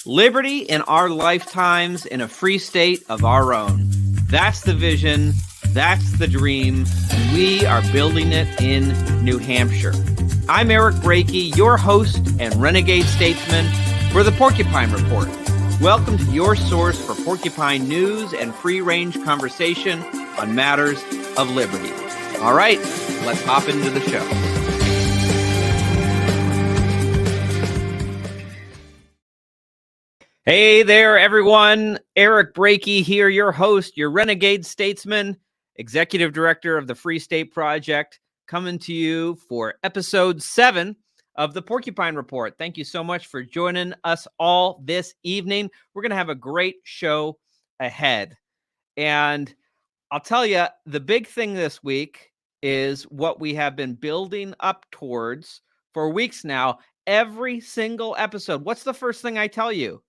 Liberty in our lifetimes in a free state of our own. That's the vision. That's the dream. And we are building it in New Hampshire. I'm Eric Brakey, your host and renegade statesman for the Porcupine Report. Welcome to your source for porcupine news and free-range conversation on matters of liberty. All right, let's hop into the show. Hey there, everyone. Eric Brakey here, your host, your renegade statesman, executive director of the Free State Project, coming to you for episode 7 of the Porcupine Report. Thank you so much for joining us all this evening. We're going to have a great show ahead. And I'll tell you, the big thing this week is what we have been building up towards for weeks now. Every single episode. What's the first thing I tell you?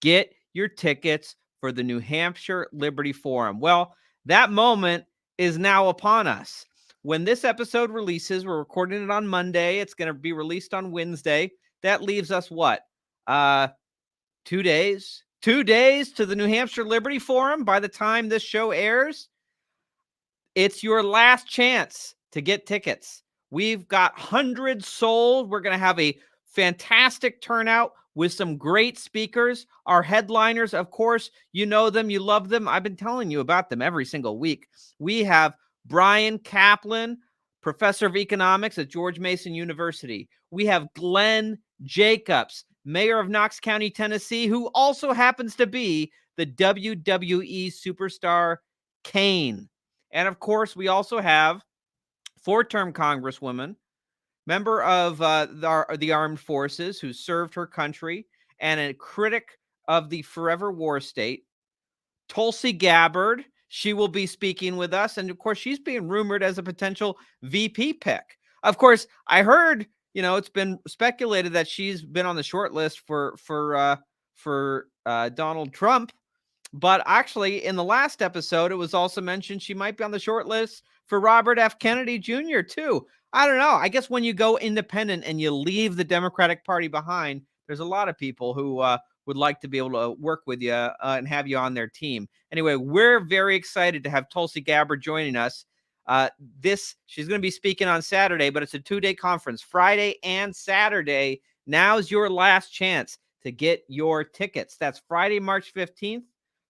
Get your tickets for the New Hampshire Liberty Forum. Well, that moment is now upon us. When this episode releases, we're recording it on Monday. It's going to be released on Wednesday. That leaves us what? 2 days? 2 days to the New Hampshire Liberty Forum by the time this show airs. It's your last chance to get tickets. We've got hundreds sold. We're going to have a fantastic turnout with some great speakers. Our headliners, of course, you know them, you love them. I've been telling you about them every single week. We have Brian Kaplan, professor of economics at George Mason University. We have Glenn Jacobs, mayor of Knox County, Tennessee, who also happens to be the WWE superstar Kane. And of course, we also have four-term congresswoman, member of the armed forces who served her country and a critic of the forever war state, Tulsi Gabbard. She will be speaking with us. And of course, she's being rumored as a potential VP pick. Of course, I heard, it's been speculated that she's been on the short list for Donald Trump. But actually, in the last episode, it was also mentioned she might be on the short list for Robert F. Kennedy Jr. too. I don't know. I guess when you go independent and you leave the Democratic Party behind, there's a lot of people who would like to be able to work with you and have you on their team. Anyway, we're very excited to have Tulsi Gabbard joining us. She's going to be speaking on Saturday, but it's a 2-day conference, Friday and Saturday. Now's your last chance to get your tickets. That's Friday, March 15th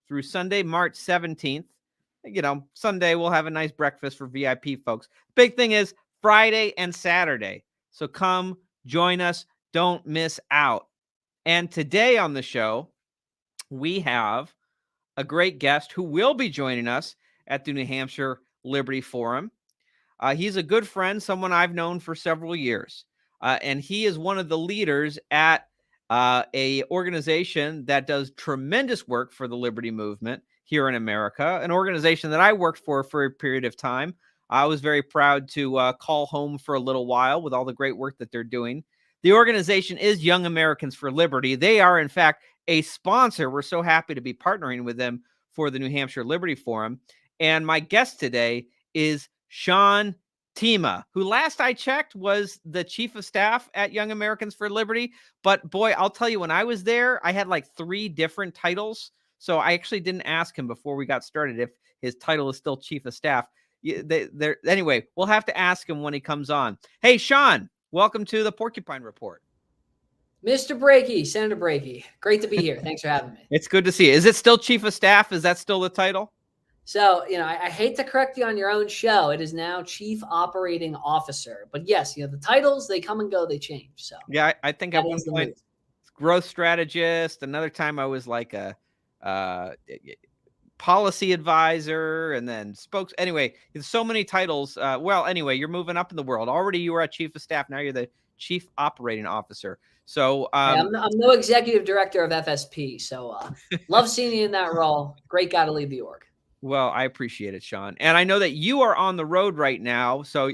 through Sunday, March 17th. Sunday we'll have a nice breakfast for VIP folks. Big thing is Friday and Saturday. So come join us. Don't miss out. And today on the show, we have a great guest who will be joining us at the New Hampshire Liberty Forum. He's a good friend, someone I've known for several years. And he is one of the leaders at a organization that does tremendous work for the liberty movement here in America, an organization that I worked for a period of time. I was very proud to call home for a little while with all the great work that they're doing. The organization is Young Americans for Liberty. They are, in fact, a sponsor. We're so happy to be partnering with them for the New Hampshire Liberty Forum. And my guest today is Sean Themea, who last I checked was the chief of staff at Young Americans for Liberty. But boy, I'll tell you, when I was there, I had like 3 different titles. So I actually didn't ask him before we got started if his title is still chief of staff. Anyway, we'll have to ask him when he comes on. Hey, Sean, welcome to the Porcupine Report. Mr. Brakey, Senator Brakey, great to be here. Thanks for having me. It's good to see you. Is it still chief of staff? Is that still the title? So, I hate to correct you on your own show. It is now chief operating officer. But yes, the titles, they come and go, they change. So yeah, I think at one point, growth strategist. Another time I was like a policy advisor, and then anyway, there's so many titles. Anyway, you're moving up in the world. Already you were at chief of staff. Now you're the chief operating officer. So I'm no executive director of FSP. So love seeing you in that role. Great guy to lead the org. Well, I appreciate it, Sean. And I know that you are on the road right now. So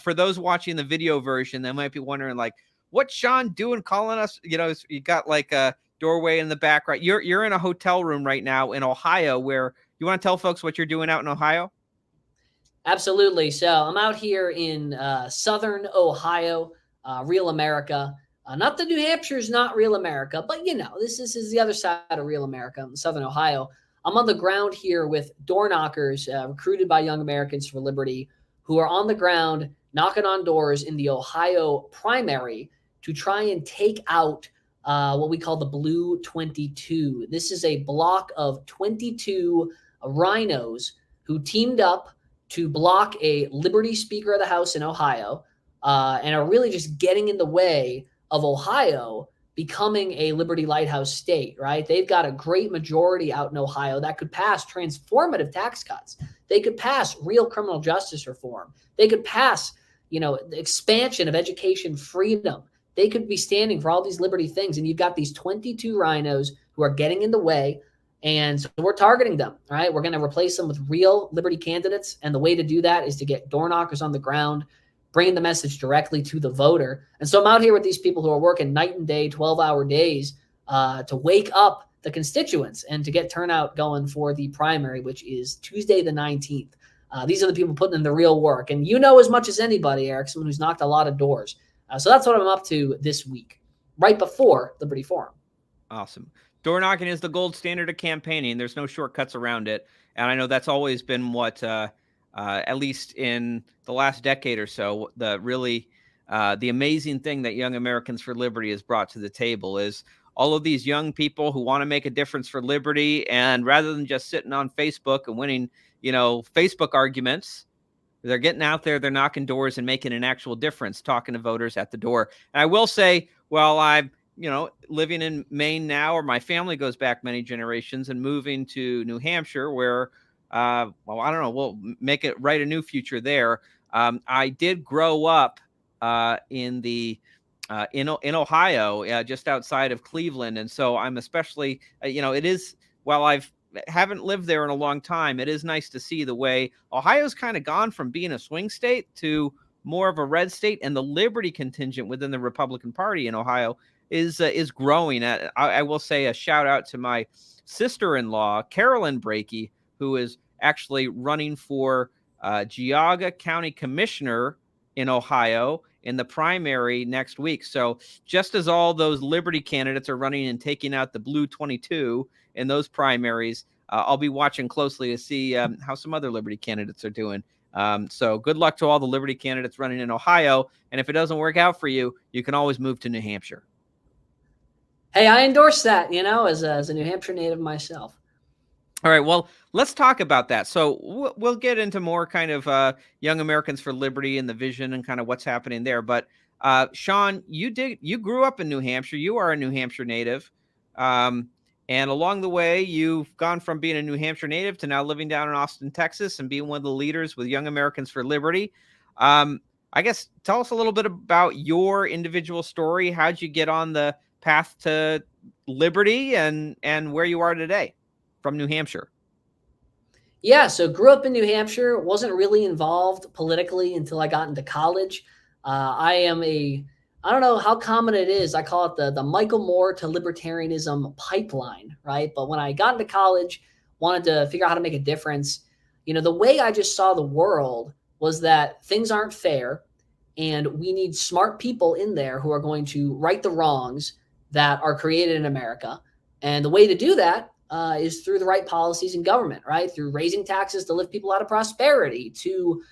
for those watching the video version, they might be wondering, like, what's Sean doing calling us? You got like a doorway in the back, right? You're in a hotel room right now in Ohio. Where you want to tell folks what you're doing out in Ohio? Absolutely. So I'm out here in Southern Ohio, real America. Not that New Hampshire is not real America, but this is the other side of real America in Southern Ohio. I'm on the ground here with door knockers recruited by Young Americans for Liberty who are on the ground knocking on doors in the Ohio primary to try and take out what we call the Blue 22. This is a block of 22 rhinos who teamed up to block a Liberty Speaker of the House in Ohio and are really just getting in the way of Ohio becoming a Liberty Lighthouse state, right? They've got a great majority out in Ohio that could pass transformative tax cuts. They could pass real criminal justice reform. They could pass, the expansion of education freedom. They could be standing for all these liberty things. And you've got these 22 rhinos who are getting in the way. And so we're targeting them, right? We're going to replace them with real liberty candidates. And the way to do that is to get door knockers on the ground, bringing the message directly to the voter. And so I'm out here with these people who are working night and day, 12-hour days to wake up the constituents and to get turnout going for the primary, which is Tuesday the 19th. These are the people putting in the real work. And as much as anybody, Eric, someone who's knocked a lot of doors. So that's what I'm up to this week, right before Liberty Forum. Awesome. Door knocking is the gold standard of campaigning. There's no shortcuts around it. And I know that's always been what, at least in the last decade or so, the amazing thing that Young Americans for Liberty has brought to the table is all of these young people who want to make a difference for liberty. And rather than just sitting on Facebook and winning, Facebook arguments, they're getting out there, they're knocking doors and making an actual difference, talking to voters at the door. And I will say, well, I'm, living in Maine now, or my family goes back many generations, and moving to New Hampshire where, I don't know, we'll make it write a new future there. I did grow up in Ohio, just outside of Cleveland. And so I'm especially, it is, while haven't lived there in a long time, it is nice to see the way Ohio's kind of gone from being a swing state to more of a red state, and the liberty contingent within the Republican Party in Ohio is growing. I will say a shout out to my sister-in-law, Carolyn Brakey, who is actually running for Geauga County Commissioner in Ohio in the primary next week. So just as all those Liberty candidates are running and taking out the Blue 22 in those primaries, I'll be watching closely to see how some other Liberty candidates are doing. So good luck to all the Liberty candidates running in Ohio. And if it doesn't work out for you, you can always move to New Hampshire. Hey, I endorse that, as a New Hampshire native myself. All right. Well, let's talk about that. So we'll get into more kind of Young Americans for Liberty and the vision and kind of what's happening there. But Sean, you grew up in New Hampshire. You are a New Hampshire native. And along the way, you've gone from being a New Hampshire native to now living down in Austin, Texas, and being one of the leaders with Young Americans for Liberty. I guess tell us a little bit about your individual story. How'd you get on the path to liberty and where you are today from New Hampshire? Yeah, so grew up in New Hampshire, wasn't really involved politically until I got into college. I don't know how common it is. I call it the Michael Moore to libertarianism pipeline, right? But when I got into college, wanted to figure out how to make a difference. The way I just saw the world was that things aren't fair, and we need smart people in there who are going to right the wrongs that are created in America. And the way to do that is through the right policies in government, right? Through raising taxes to lift people out of prosperity, to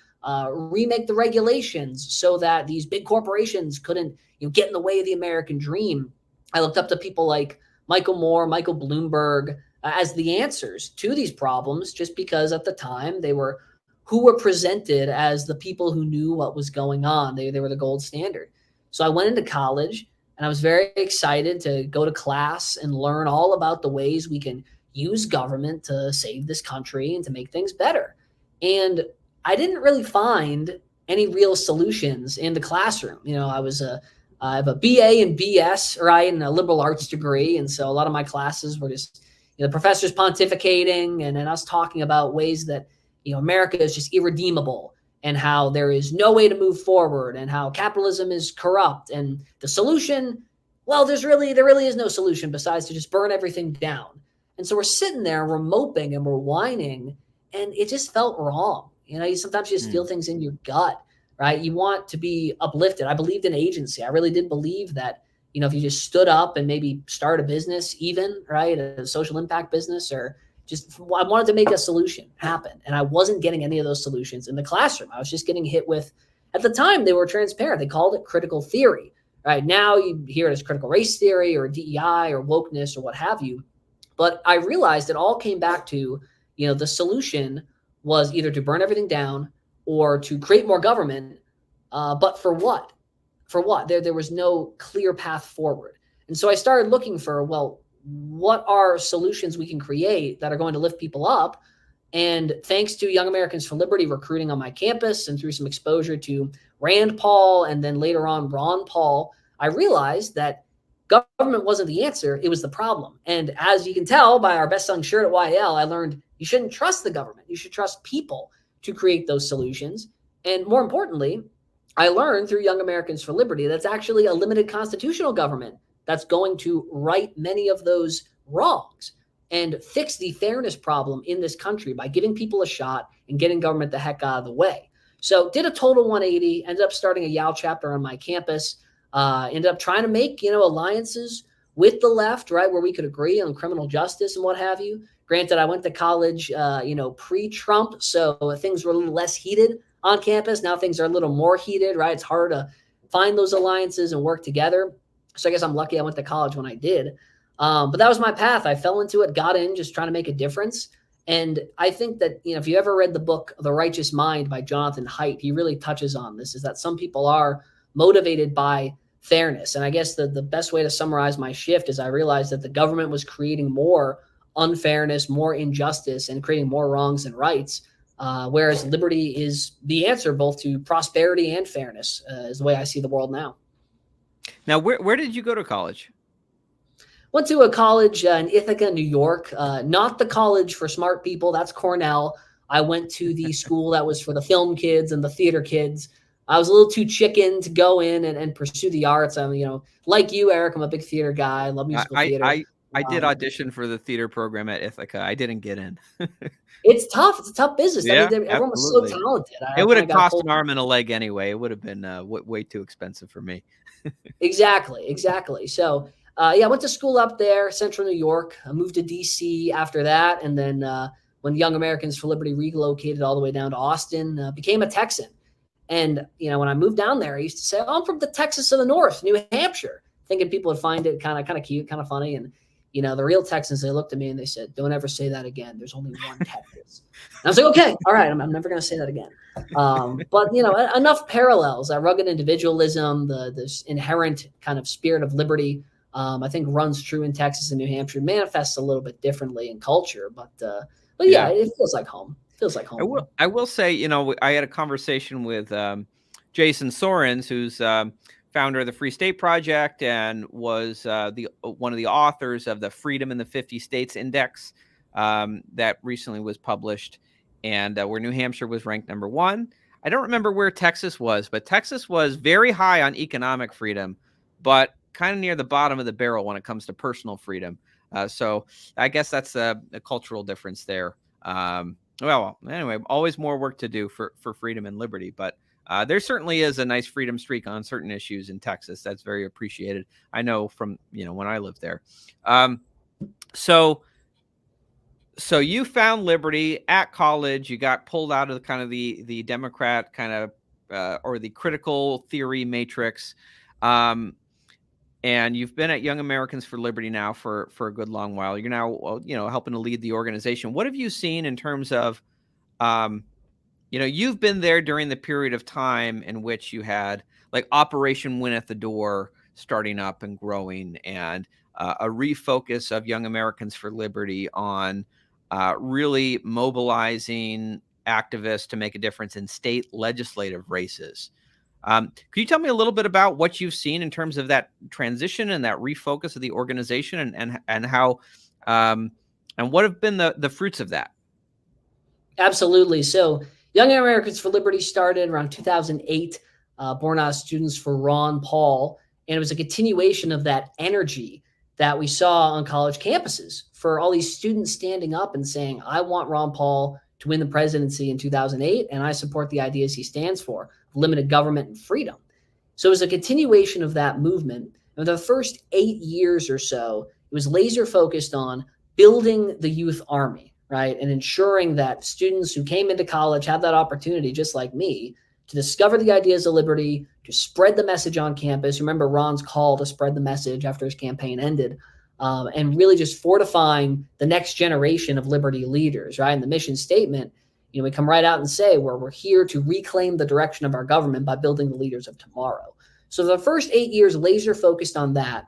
remake the regulations so that these big corporations couldn't get in the way of the American dream. I looked up to people like Michael Moore, Michael Bloomberg as the answers to these problems, just because at the time they were who were presented as the people who knew what was going on. They were the gold standard. So I went into college, and I was very excited to go to class and learn all about the ways we can use government to save this country and to make things better. And I didn't really find any real solutions in the classroom. I have a BA and BS, right, and a liberal arts degree. And so a lot of my classes were just the professors pontificating and us talking about ways that, America is just irredeemable, and how there is no way to move forward, and how capitalism is corrupt. And the solution, well, there really is no solution besides to just burn everything down. And so we're sitting there, and we're moping and we're whining, and it just felt wrong. Sometimes you just feel things in your gut, right? You want to be uplifted. I believed in agency. I really did believe that, if you just stood up and maybe start a business, even, right, a social impact business, or just, I wanted to make a solution happen. And I wasn't getting any of those solutions in the classroom. I was just getting hit with, at the time, they were transparent. They called it critical theory, right? Now you hear it as critical race theory or DEI or wokeness or what have you. But I realized it all came back to, the solution was either to burn everything down or to create more government. But for what? For what? There was no clear path forward. And so I started looking for, well, what are solutions we can create that are going to lift people up? And thanks to Young Americans for Liberty recruiting on my campus and through some exposure to Rand Paul and then later on Ron Paul, I realized that government wasn't the answer, it was the problem. And as you can tell by our best-selling shirt at YL, I learned you shouldn't trust the government. You should trust people to create those solutions. And more importantly, I learned through Young Americans for Liberty that's actually a limited constitutional government that's going to right many of those wrongs and fix the fairness problem in this country by giving people a shot and getting government the heck out of the way. So did a total 180, ended up starting a YAL chapter on my campus, ended up trying to make, alliances with the left, right, where we could agree on criminal justice and what have you. Granted, I went to college, pre-Trump, so things were a little less heated on campus. Now things are a little more heated, right? It's hard to find those alliances and work together. So I guess I'm lucky I went to college when I did. But that was my path. I fell into it, got in, just trying to make a difference. And I think that, if you ever read the book, The Righteous Mind by Jonathan Haidt, he really touches on this, is that some people are motivated by fairness. And I guess the best way to summarize my shift is I realized that the government was creating more unfairness, more injustice, and creating more wrongs and rights. Whereas liberty is the answer both to prosperity and fairness, is the way I see the world now. Now, where did you go to college? Went to a college in Ithaca, New York. Not the college for smart people. That's Cornell. I went to the school that was for the film kids and the theater kids. I was a little too chicken to go in and pursue the arts. I'm, like you, Eric, I'm a big theater guy. I love musical theater. I did audition for the theater program at Ithaca. I didn't get in. It's tough. It's a tough business. Yeah, everyone was so talented. It would have cost an arm and a leg anyway. It would have been way too expensive for me. Exactly. So, I went to school up there, Central New York. I moved to D.C. after that. And then when Young Americans for Liberty relocated all the way down to Austin, became a Texan. And, when I moved down there, I used to say, oh, I'm from the Texas of the North, New Hampshire, thinking people would find it kind of cute, kind of funny. And, the real Texans, they looked at me and they said, don't ever say that again. There's only one Texas. And I was like, okay, all right, I'm never going to say that again. But, enough parallels, that rugged individualism, this inherent kind of spirit of liberty, I think runs true in Texas and New Hampshire, manifests a little bit differently in culture. But yeah, it feels like home. I will say, I had a conversation with Jason Sorens, who's founder of the Free State Project and was one of the authors of the Freedom in the 50 States Index that recently was published, and where New Hampshire was ranked number 1. I don't remember where Texas was, but Texas was very high on economic freedom, but kind of near the bottom of the barrel when it comes to personal freedom. So I guess that's a cultural difference there. Well, anyway, always more work to do for freedom and liberty, but there certainly is a nice freedom streak on certain issues in Texas. That's very appreciated. I know from, when I lived there. So you found liberty at college. You got pulled out of the Democrat kind of, or the critical theory matrix. And you've been at Young Americans for Liberty now for a good long while. You're now, helping to lead the organization. What have you seen in terms of, you've been there during the period of time in which you had like Operation Win at the Door starting up and growing, and a refocus of Young Americans for Liberty on really mobilizing activists to make a difference in state legislative races. Could you tell me a little bit about what you've seen in terms of that transition and that refocus of the organization, and how and what have been the fruits of that? Absolutely. So Young Americans for Liberty started around 2008, born out of Students for Ron Paul. And it was a continuation of that energy that we saw on college campuses for all these students standing up and saying, I want Ron Paul to win the presidency in 2008, and I support the ideas he stands for, limited government and freedom. So it was a continuation of that movement. And the first 8 years or so, it was laser focused on building the youth army, right? And ensuring that students who came into college have that opportunity, just like me, to discover the ideas of liberty, to spread the message on campus. Remember Ron's call to spread the message after his campaign ended, and really just fortifying the next generation of liberty leaders, right? And the mission statement, we come right out and say we're here to reclaim the direction of our government by building the leaders of tomorrow. So the first 8 years, laser focused on that.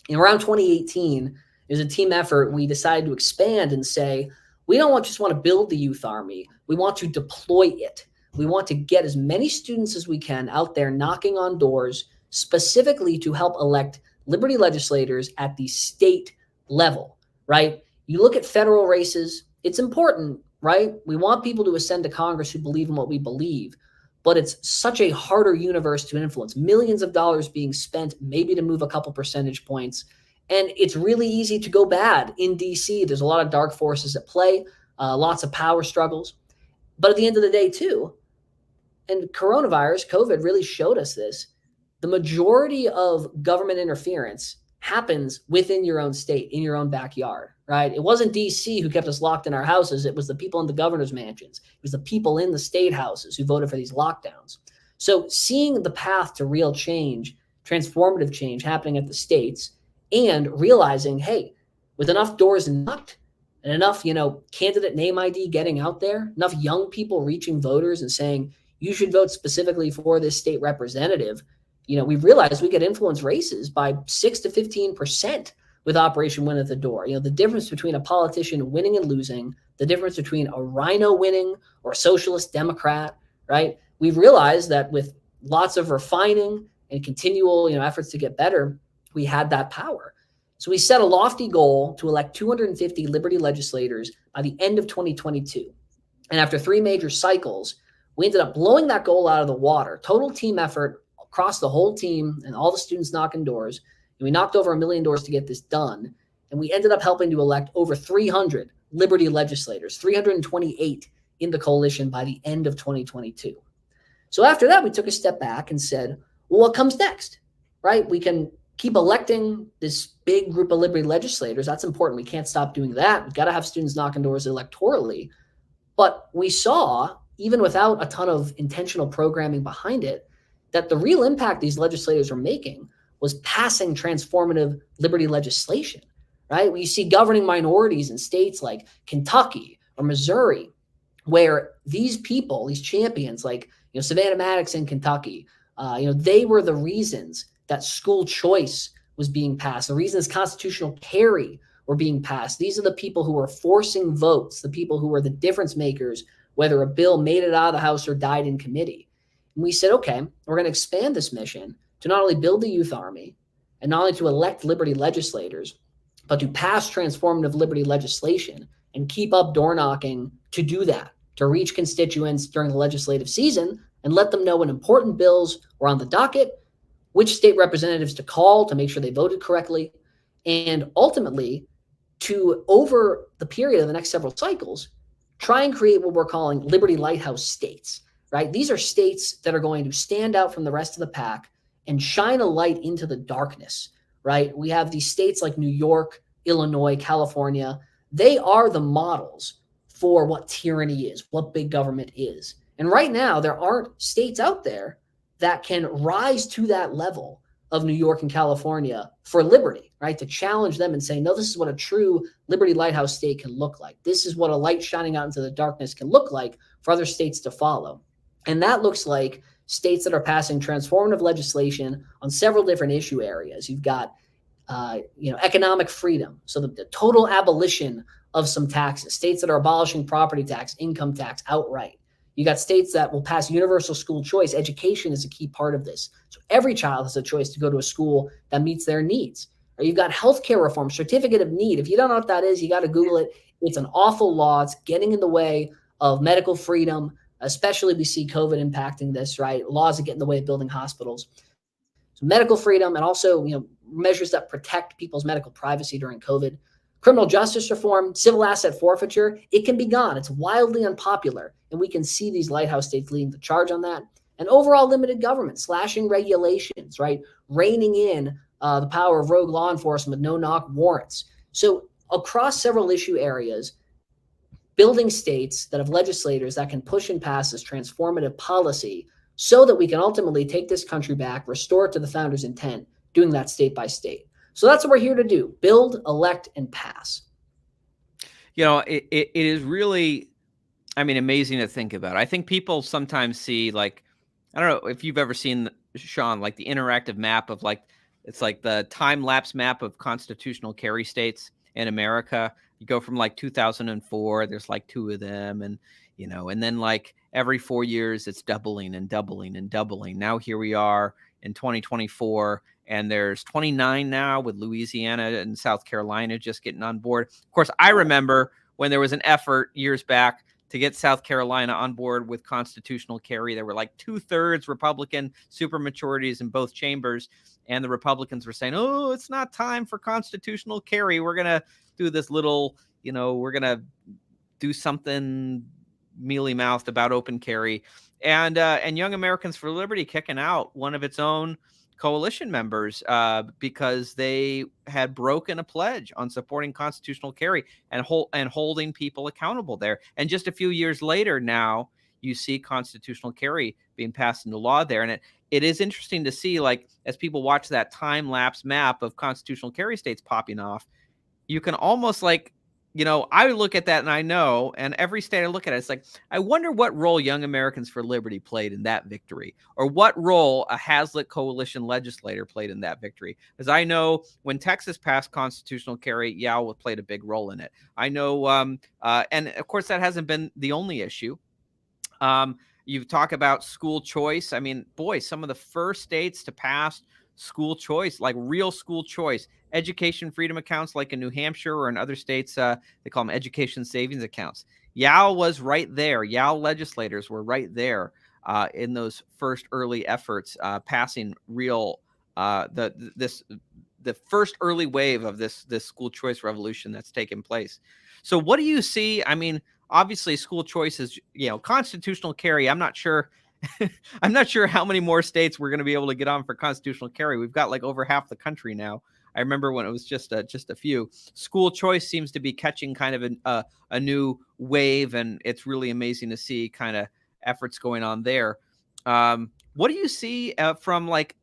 And around 2018, it was a team effort. We decided to expand and say, we don't just want to build the youth army. We want to deploy it. We want to get as many students as we can out there knocking on doors, specifically to help elect liberty legislators at the state level, right? You look at federal races, it's important, right? We want people to ascend to Congress who believe in what we believe, but it's such a harder universe to influence. Millions of dollars being spent maybe to move a couple percentage points. And it's really easy to go bad in DC. There's a lot of dark forces at play, lots of power struggles. But at the end of the day, too, and coronavirus, COVID really showed us this, the majority of government interference happens within your own state, in your own backyard, right? It wasn't DC who kept us locked in our houses. It was the people in the governor's mansions. It was the people in the state houses who voted for these lockdowns. So seeing the path to real change, transformative change happening at the states, and realizing, hey, with enough doors knocked and enough, candidate name ID getting out there, enough young people reaching voters and saying, you should vote specifically for this state representative, we realized we could influence races by 6 to 15% with Operation Win at the Door. The difference between a politician winning and losing, the difference between a rhino winning or a socialist Democrat, right? We've realized that with lots of refining and continual, efforts to get better, we had that power. So we set a lofty goal to elect 250 liberty legislators by the end of 2022. And after 3 major cycles, we ended up blowing that goal out of the water. Total team effort across the whole team and all the students knocking doors. And we knocked over 1 million doors to get this done. And we ended up helping to elect over 300 liberty legislators, 328 in the coalition by the end of 2022. So after that, we took a step back and said, well, what comes next, right? We can keep electing this big group of liberty legislators. That's important. We can't stop doing that. We've got to have students knocking doors electorally. But we saw, even without a ton of intentional programming behind it, that the real impact these legislators are making was passing transformative liberty legislation, right? We see governing minorities in states like Kentucky or Missouri, where these people, these champions like Savannah Maddox in Kentucky, they were the reasons that school choice was being passed, the reasons constitutional carry were being passed. These are the people who were forcing votes, the people who were the difference makers, whether a bill made it out of the House or died in committee. And we said, okay, we're going to expand this mission to not only build the youth army and not only to elect liberty legislators, but to pass transformative liberty legislation and keep up door knocking to do that, to reach constituents during the legislative season and let them know when important bills were on the docket, which state representatives to call to make sure they voted correctly, and ultimately to, over the period of the next several cycles, try and create what we're calling Liberty Lighthouse states, right? These are states that are going to stand out from the rest of the pack and shine a light into the darkness, right? We have these states like New York, Illinois, California. They are the models for what tyranny is, what big government is. And right now, there aren't states out there that can rise to that level of New York and California for liberty, right? To challenge them and say, no, this is what a true Liberty Lighthouse state can look like. This is what a light shining out into the darkness can look like for other states to follow. And that looks like states that are passing transformative legislation on several different issue areas. You've got, economic freedom. So the total abolition of some taxes, states that are abolishing property tax, income tax outright. You got states that will pass universal school choice. Education is a key part of this. So every child has a choice to go to a school that meets their needs. Or you've got healthcare reform, certificate of need. If you don't know what that is, you got to Google it. It's an awful law. It's getting in the way of medical freedom, especially we see COVID impacting this, right? Laws that get in the way of building hospitals. So medical freedom and also, measures that protect people's medical privacy during COVID. Criminal justice reform, civil asset forfeiture, it can be gone. It's wildly unpopular. And we can see these lighthouse states leading the charge on that. And overall limited government, slashing regulations, right? Reining in the power of rogue law enforcement with no-knock warrants. So across several issue areas, building states that have legislators that can push and pass this transformative policy so that we can ultimately take this country back, restore it to the founders' intent, doing that state by state. So that's what we're here to do: build, elect, and pass. It is really, amazing to think about. I think people sometimes see, like, I don't know if you've ever seen, Sean, like the interactive map of, like, it's like the time lapse map of constitutional carry states in America. You go from like 2004, there's like 2 of them. And then like every 4 years, it's doubling and doubling and doubling. Now here we are in 2024, and there's 29 now, with Louisiana and South Carolina just getting on board. Of course, I remember when there was an effort years back to get South Carolina on board with constitutional carry. There were like 2/3 Republican supermajorities in both chambers, and the Republicans were saying, "Oh, it's not time for constitutional carry. We're going to do this little, we're going to do something mealy-mouthed about open carry." And Young Americans for Liberty kicking out one of its own coalition members because they had broken a pledge on supporting constitutional carry and holding people accountable there. And just a few years later, now you see constitutional carry being passed into law there. And it is interesting to see, like, as people watch that time lapse map of constitutional carry states popping off, you can almost, like, I look at that and I know, and every state I look at, it's like, I wonder what role Young Americans for Liberty played in that victory, or what role a Hazlitt coalition legislator played in that victory. Because I know when Texas passed constitutional carry, Yao played a big role in it. I know, and of course, that hasn't been the only issue. You talk about school choice. I mean, boy, some of the first states to pass school choice, like real school choice, education freedom accounts, like in New Hampshire or in other states, they call them education savings accounts. Yao was right there. Yao legislators were right there in those first early efforts, passing real the first early wave of this school choice revolution that's taken place. So what do you see? I mean, obviously school choice is, constitutional carry. I'm not sure I'm not sure how many more states we're going to be able to get on for constitutional carry. We've got like over half the country now. I remember when it was just a few. School choice seems to be catching kind of a new wave, and it's really amazing to see kind of efforts going on there. What do you see from like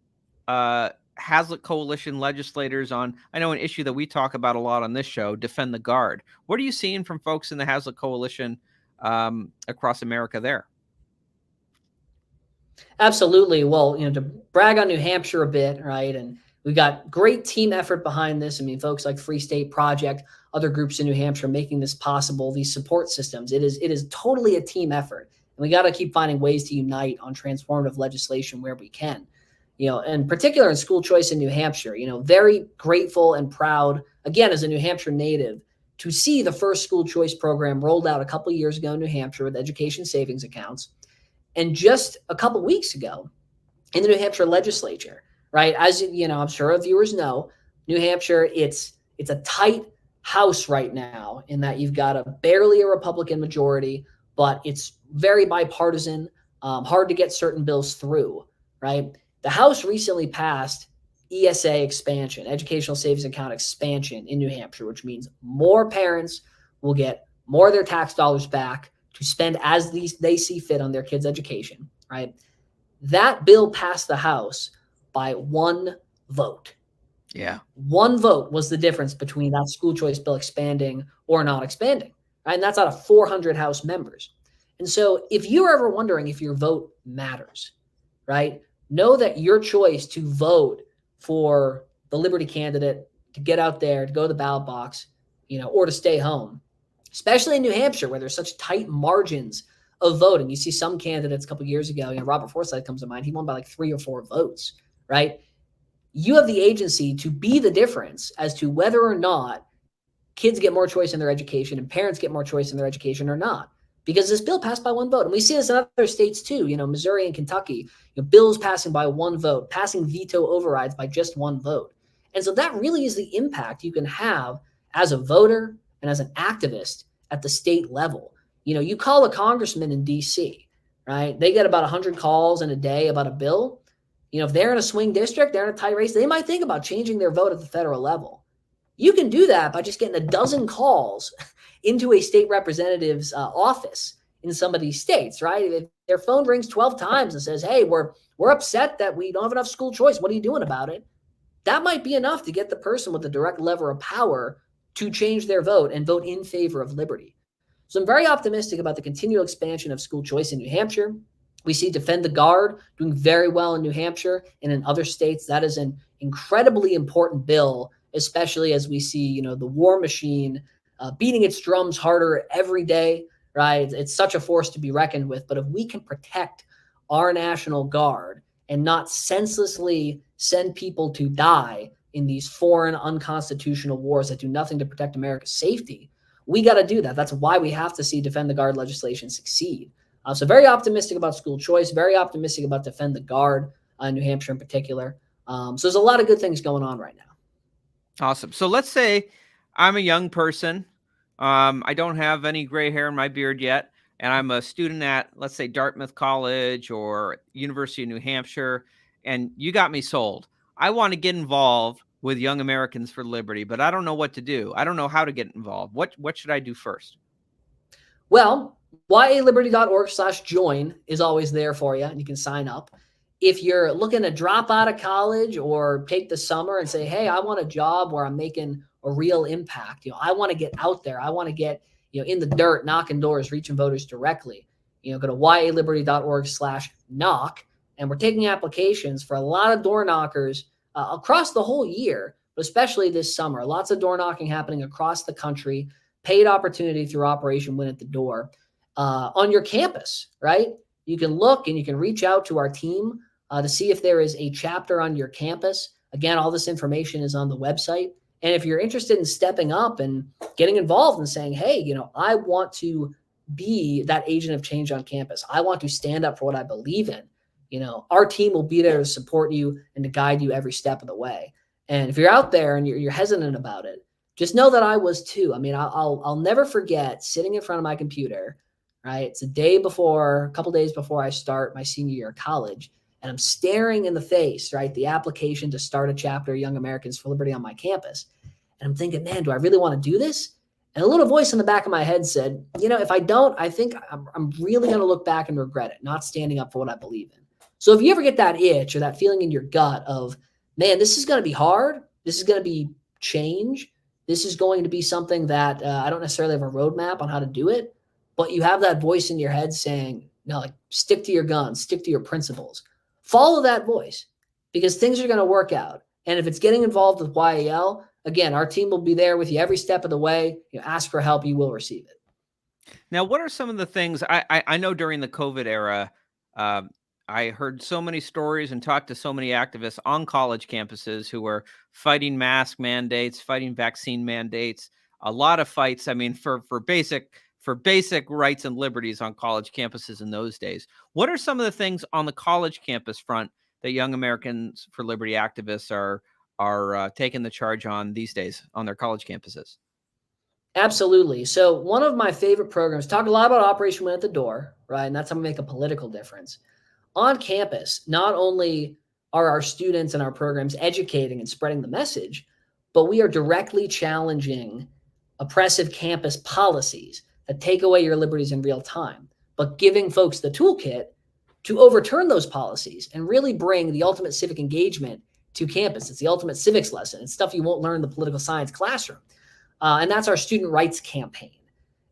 Hazlitt coalition legislators on, I know an issue that we talk about a lot on this show, defend the guard. What are you seeing from folks in the Hazlitt coalition across America there? Absolutely. Well, to brag on New Hampshire a bit, right? And we got great team effort behind this. I mean, folks like Free State Project, other groups in New Hampshire making this possible, these support systems. It is totally a team effort. And we got to keep finding ways to unite on transformative legislation where we can. In particular in school choice in New Hampshire, very grateful and proud, again, as a New Hampshire native, to see the first school choice program rolled out a couple of years ago in New Hampshire with education savings accounts. And just a couple of weeks ago in the New Hampshire legislature, right? As I'm sure our viewers know, New Hampshire, it's a tight house right now in that you've got barely a Republican majority, but it's very bipartisan, hard to get certain bills through, right? The House recently passed ESA expansion, educational savings account expansion in New Hampshire, which means more parents will get more of their tax dollars back to spend as they see fit on their kids' education, right? That bill passed the House by one vote. Yeah. One vote was the difference between that school choice bill expanding or not expanding, right? And that's out of 400 House members. And so if you're ever wondering if your vote matters, right, know that your choice to vote for the Liberty candidate, to get out there, to go to the ballot box, or to stay home, especially in New Hampshire where there's such tight margins of voting. You see some candidates a couple of years ago, Robert Forsyth comes to mind. He won by like 3 or 4 votes, right? You have the agency to be the difference as to whether or not kids get more choice in their education and parents get more choice in their education or not. Because this bill passed by one vote. And we see this in other states too, Missouri and Kentucky, bills passing by one vote, passing veto overrides by just one vote. And so that really is the impact you can have as a voter and as an activist at the state level. You call a congressman in DC, right? They get about 100 calls in a day about a bill. If they're in a swing district, they're in a tight race, they might think about changing their vote at the federal level. You can do that by just getting a dozen calls into a state representative's office in some of these states, right? If their phone rings 12 times and says, hey, we're upset that we don't have enough school choice, what are you doing about it? That might be enough to get the person with the direct lever of power to change their vote and vote in favor of liberty. So I'm very optimistic about the continual expansion of school choice in New Hampshire. We see Defend the Guard doing very well in New Hampshire and in other states. That is an incredibly important bill, especially as we see, the war machine beating its drums harder every day, right? It's such a force to be reckoned with. But if we can protect our National Guard and not senselessly send people to die in these foreign unconstitutional wars that do nothing to protect America's safety, we got to do that. That's why we have to see Defend the Guard legislation succeed. So very optimistic about school choice, very optimistic about Defend the Guard in New Hampshire in particular. So there's a lot of good things going on right now. Awesome. So let's say I'm a young person. I don't have any gray hair in my beard yet, and I'm a student at, let's say, Dartmouth College or University of New Hampshire, and you got me sold. I want to get involved with Young Americans for Liberty, but I don't know what to do. I don't know how to get involved. What should I do first? Well, yaliberty.org/join is always there for you, and you can sign up. If you're looking to drop out of college or take the summer and say, hey, I want a job where I'm making a real impact. I want to get out there. I want to get, in the dirt, knocking doors, reaching voters directly. Go to yaliberty.org/knock, and we're taking applications for a lot of door knockers across the whole year, but especially this summer. Lots of door knocking happening across the country, paid opportunity through Operation Win at the Door on your campus, right? You can look and you can reach out to our team to see if there is a chapter on your campus. Again, all this information is on the website. And if you're interested in stepping up and getting involved and saying, hey, I want to be that agent of change on campus. I want to stand up for what I believe in. Our team will be there to support you and to guide you every step of the way. And if you're out there and you're hesitant about it, just know that I was too. I mean, I'll never forget sitting in front of my computer, right? It's a couple days before I start my senior year of college. And I'm staring in the face, right, the application to start a chapter of Young Americans for Liberty on my campus. And I'm thinking, man, do I really want to do this? And a little voice in the back of my head said, if I don't, I think I'm really going to look back and regret it, not standing up for what I believe in. So if you ever get that itch or that feeling in your gut of, man, this is going to be hard. This is going to be change. This is going to be something that I don't necessarily have a roadmap on how to do it, but you have that voice in your head saying, no, stick to your guns, stick to your principles. Follow that voice because things are going to work out. And if it's getting involved with YAL, again, our team will be there with you every step of the way. Ask for help, you will receive it. Now, what are some of the things I know during the COVID era, I heard so many stories and talked to so many activists on college campuses who were fighting mask mandates, fighting vaccine mandates, a lot of fights. I mean, for basic rights and liberties on college campuses in those days. What are some of the things on the college campus front that Young Americans for Liberty activists are taking the charge on these days on their college campuses? Absolutely. So one of my favorite programs, talk a lot about Operation Win at the Door, right? And that's how we make a political difference. On campus, not only are our students and our programs educating and spreading the message, but we are directly challenging oppressive campus policies that take away your liberties in real time, but giving folks the toolkit to overturn those policies and really bring the ultimate civic engagement to campus. It's the ultimate civics lesson. It's stuff you won't learn in the political science classroom. And that's our student rights campaign.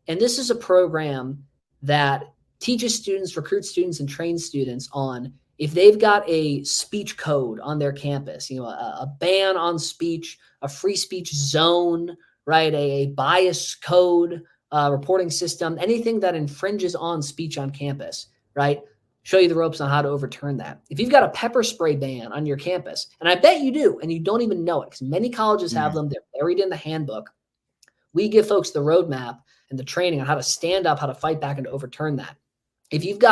And this is a program that teaches students, recruits students, and trains students on if they've got a speech code on their campus, a ban on speech, a free speech zone, right? A bias code, reporting system, anything that infringes on speech on campus, right? Show you the ropes on how to overturn that. If you've got a pepper spray ban on your campus, and I bet you do, and you don't even know it because many colleges have them, they're buried in the handbook. We give folks the roadmap and the training on how to stand up, how to fight back and to overturn that. If you've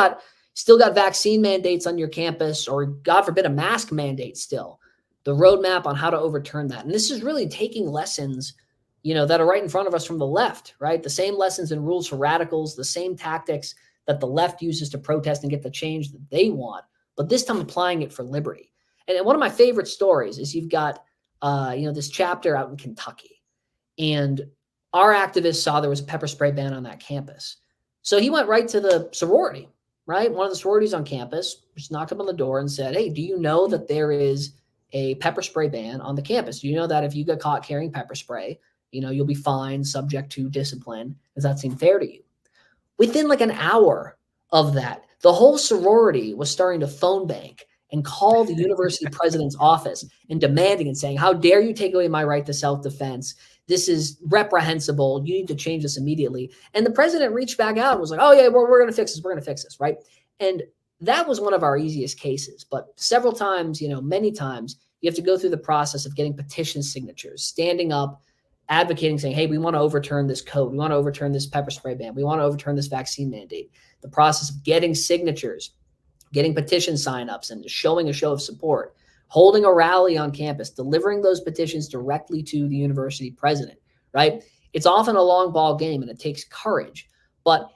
still got vaccine mandates on your campus, or God forbid, a mask mandate still, the roadmap on how to overturn that. And this is really taking lessons, that are right in front of us from the left, right? The same lessons and rules for radicals, the same tactics that the left uses to protest and get the change that they want, but this time applying it for liberty. And one of my favorite stories is you've got, this chapter out in Kentucky, and our activists saw there was a pepper spray ban on that campus. So he went right to the sorority, right? One of the sororities on campus, just knocked him on the door and said, hey, do you know that there is a pepper spray ban on the campus? Do you know that if you get caught carrying pepper spray, you'll be fined, subject to discipline? Does that seem fair to you? Within like an hour of that, the whole sorority was starting to phone bank and call the university president's office and demanding and saying, how dare you take away my right to self-defense? This is reprehensible. You need to change this immediately. And the president reached back out and was like, oh yeah, we're going to fix this. We're going to fix this, right? And that was one of our easiest cases. But several times, many times, you have to go through the process of getting petition signatures, standing up, advocating, saying, hey, we want to overturn this code. We want to overturn this pepper spray ban. We want to overturn this vaccine mandate. The process of getting signatures, getting petition signups, and showing a show of support, holding a rally on campus, delivering those petitions directly to the university president, right? It's often a long ball game and it takes courage, but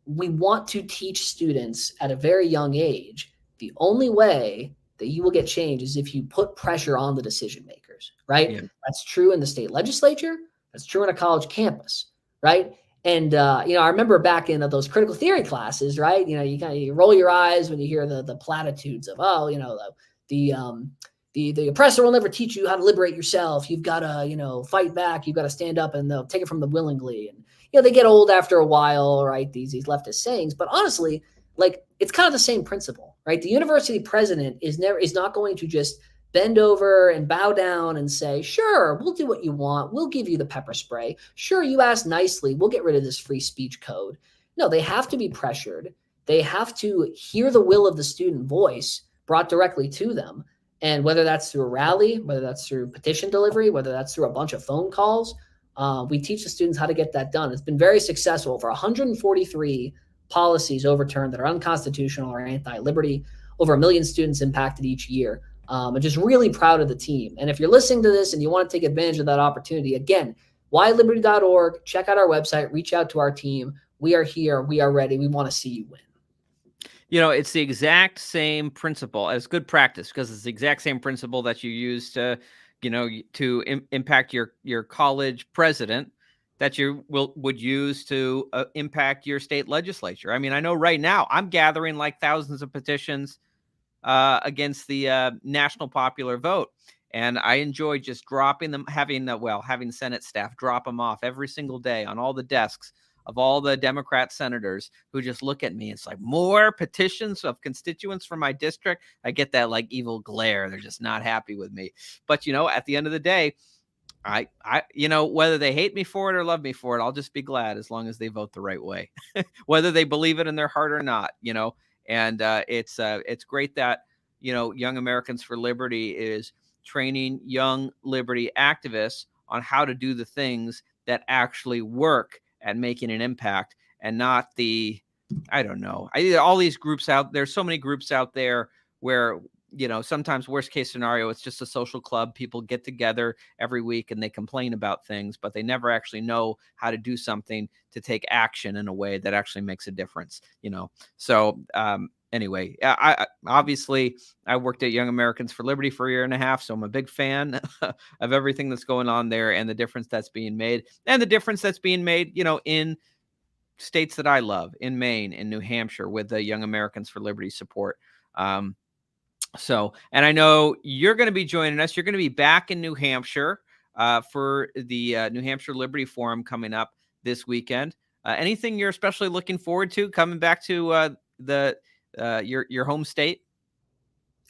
we want to teach students at a very young age, the only way that you will get change is if you put pressure on the decision makers, right? Yeah. That's true in the state legislature. That's true in a college campus, right? And, I remember back in those critical theory classes, right? You roll your eyes when you hear the platitudes of, the oppressor will never teach you how to liberate yourself. You've got to, fight back. You've got to stand up, and they'll take it from the willingly. And, they get old after a while, right? These leftist sayings, but honestly, like, it's kind of the same principle, right? The university president is not going to just bend over and bow down and say, sure, we'll do what you want. We'll give you the pepper spray. Sure, you asked nicely. We'll get rid of this free speech code. No, they have to be pressured. They have to hear the will of the student voice brought directly to them. And whether that's through a rally, whether that's through petition delivery, whether that's through a bunch of phone calls, we teach the students how to get that done. It's been very successful. For 143 policies overturned that are unconstitutional or anti-liberty, over 1 million students impacted each year. I'm just really proud of the team. And if you're listening to this and you want to take advantage of that opportunity, again, whyliberty.org, check out our website, reach out to our team. We are here. We are ready. We want to see you win. It's the exact same principle as good practice, because it's the exact same principle that you use to, impact your college president that you would use to impact your state legislature. I mean, I know right now I'm gathering like thousands of petitions against the national popular vote. And I enjoy just dropping them, having Senate staff drop them off every single day on all the desks of all the Democrat senators who just look at me. It's like, more petitions of constituents from my district. I get that like evil glare. They're just not happy with me. But, at the end of the day, I whether they hate me for it or love me for it, I'll just be glad as long as they vote the right way, whether they believe it in their heart or not, and it's great that, Young Americans for Liberty is training young liberty activists on how to do the things that actually work at making an impact, and not all these groups out. There's so many groups out there where, sometimes worst case scenario, it's just a social club. People get together every week and they complain about things, but they never actually know how to do something to take action in a way that actually makes a difference, So, anyway, I obviously worked at Young Americans for Liberty for 1.5 years, so I'm a big fan of everything that's going on there and the difference that's being made, in states that I love, in Maine, in New Hampshire, with the Young Americans for Liberty support. And I know you're going to be joining us. You're going to be back in New Hampshire for the New Hampshire Liberty Forum coming up this weekend. Anything you're especially looking forward to coming back to your home state?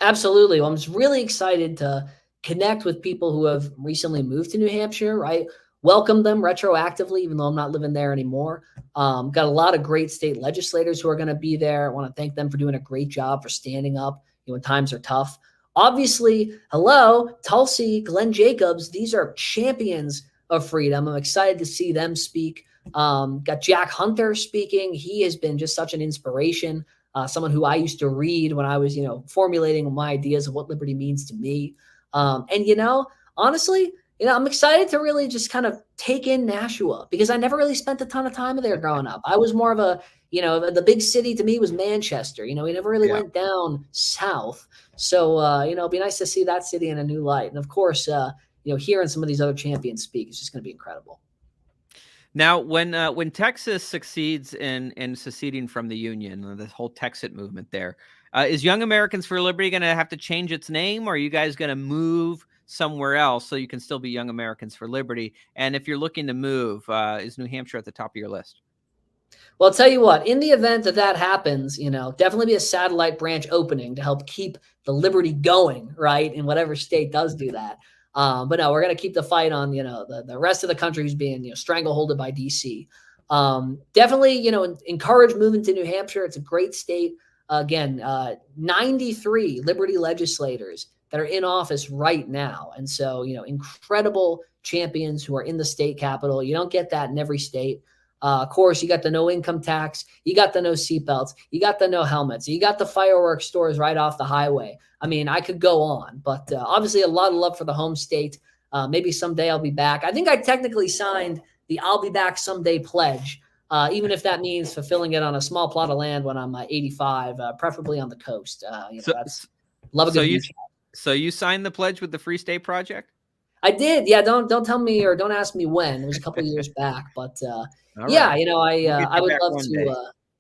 Absolutely. Well, I'm just really excited to connect with people who have recently moved to New Hampshire, right? Welcome them retroactively, even though I'm not living there anymore. Got a lot of great state legislators who are going to be there. I want to thank them for doing a great job, for standing up when times are tough. Obviously, hello, Tulsi, Glenn Jacobs. These are champions of freedom. I'm excited to see them speak. Got Jack Hunter speaking. He has been just such an inspiration. Someone who I used to read when I was, formulating my ideas of what liberty means to me. And honestly, I'm excited to really just kind of take in Nashua because I never really spent a ton of time there growing up. I was more of a, the big city to me was Manchester. We never really Yeah. went down south. So, it'd be nice to see that city in a new light. And of course, hearing some of these other champions speak is just going to be incredible. Now, when Texas succeeds in seceding from the Union, the whole Texit movement there, is Young Americans for Liberty going to have to change its name, or are you guys going to move somewhere else so you can still be Young Americans for Liberty? And if you're looking to move, is New Hampshire at the top of your list? Well, I'll tell you what, in the event that happens, definitely be a satellite branch opening to help keep the Liberty going, right? In whatever state does do that. But no, we're going to keep the fight on, the rest of the country who's being, strangleholded by DC. Definitely, encourage moving to New Hampshire. It's a great state. Again, 93 Liberty legislators that are in office right now. And so, incredible champions who are in the state capitol. You don't get that in every state. Of course, you got the no income tax, you got the no seatbelts, you got the no helmets, you got the fireworks stores right off the highway. I mean, I could go on, but obviously a lot of love for the home state. Maybe someday I'll be back. I think I technically signed the I'll be back someday pledge, even if that means fulfilling it on a small plot of land when I'm 85, preferably on the coast. That's love a good beach. So you signed the pledge with the Free State Project? I did. Yeah. Don't tell me or don't ask me when. It was a couple of years back, but yeah, Right. I would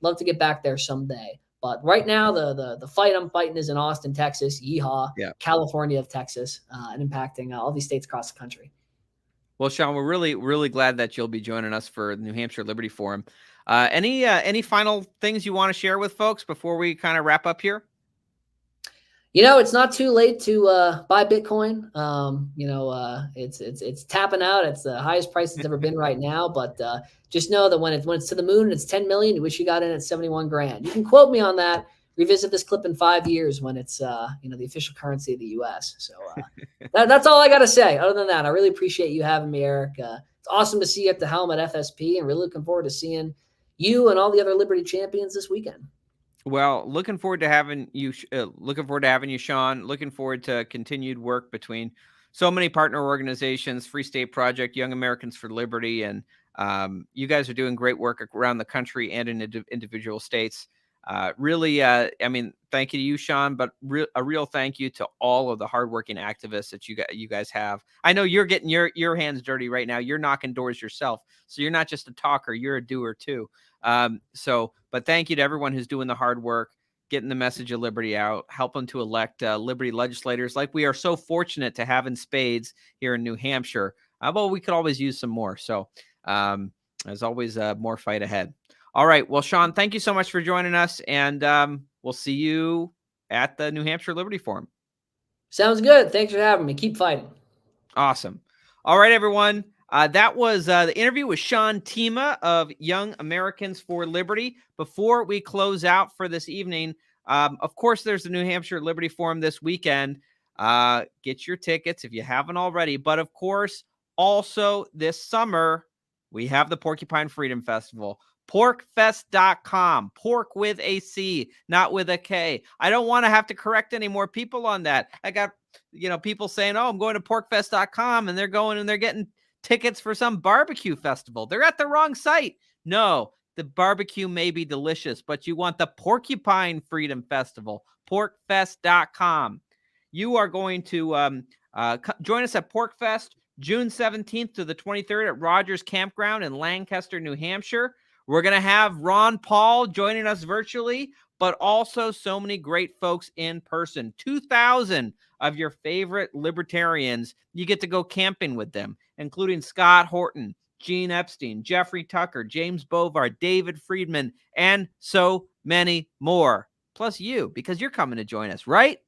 love to get back there someday. But right now, the fight I'm fighting is in Austin, Texas. Yeehaw, yeah. California of Texas, and impacting all these states across the country. Well, Sean, we're really, really glad that you'll be joining us for the New Hampshire Liberty Forum. Any final things you want to share with folks before we kind of wrap up here? It's not too late to buy Bitcoin. It's tapping out. It's the highest price it's ever been right now. But just know that when it's to the moon and it's 10 million, you wish you got in at 71 grand. You can quote me on that. Revisit this clip in 5 years when it's the official currency of the U.S. So that's all I got to say. Other than that, I really appreciate you having me, Eric. It's awesome to see you at the helm at FSP, and really looking forward to seeing you and all the other Liberty champions this weekend. Well, looking forward to having you, Sean. Looking forward to continued work between so many partner organizations, Free State Project, Young Americans for Liberty, and you guys are doing great work around the country and in individual states. Really, thank you to you, Sean, but a real thank you to all of the hardworking activists that you guys have. I know you're getting your hands dirty right now. You're knocking doors yourself, so you're not just a talker; you're a doer too. But thank you to everyone who's doing the hard work, getting the message of Liberty out, helping to elect Liberty legislators like we are so fortunate to have in spades here in New Hampshire. Well, we could always use some more. So there's always more fight ahead. All right. Well, Sean, thank you so much for joining us, and we'll see you at the New Hampshire Liberty Forum. Sounds good. Thanks for having me. Keep fighting. Awesome. All right, everyone. That was the interview with Sean Themea of Young Americans for Liberty. Before we close out for this evening, of course, there's the New Hampshire Liberty Forum this weekend. Get your tickets if you haven't already. But of course, also this summer, we have the Porcupine Freedom Festival. Porkfest.com, pork with a C, not with a K. I don't want to have to correct any more people on that. I got, people saying, oh, I'm going to porkfest.com, and they're going and they're getting tickets for some barbecue festival. They're at the wrong site. No, the barbecue may be delicious, but you want the Porcupine Freedom Festival, porkfest.com. You are going to join us at Porkfest June 17th to the 23rd at Rogers Campground in Lancaster, New Hampshire. We're going to have Ron Paul joining us virtually, but also so many great folks in person. 2,000 of your favorite libertarians. You get to go camping with them, including Scott Horton, Gene Epstein, Jeffrey Tucker, James Bovard, David Friedman, and so many more. Plus you, because you're coming to join us, right?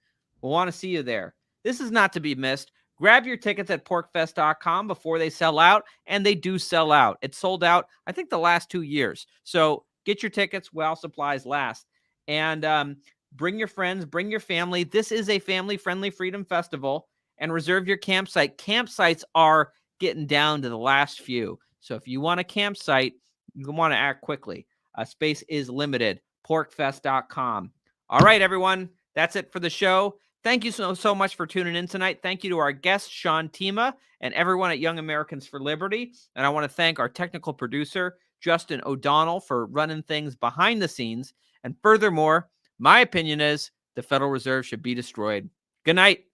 We'll want to see you there. This is not to be missed. Grab your tickets at porkfest.com before they sell out, and they do sell out. It's sold out, I think, the last 2 years. So get your tickets while supplies last. And bring your friends, bring your family. This is a family-friendly freedom festival, and reserve your campsite. Campsites are getting down to the last few. So if you want a campsite, you want to act quickly. Space is limited. Porkfest.com. All right, everyone. That's it for the show. Thank you so much for tuning in tonight. Thank you to our guest, Sean Themea, and everyone at Young Americans for Liberty. And I want to thank our technical producer, Justin O'Donnell, for running things behind the scenes. And furthermore, my opinion is the Federal Reserve should be destroyed. Good night.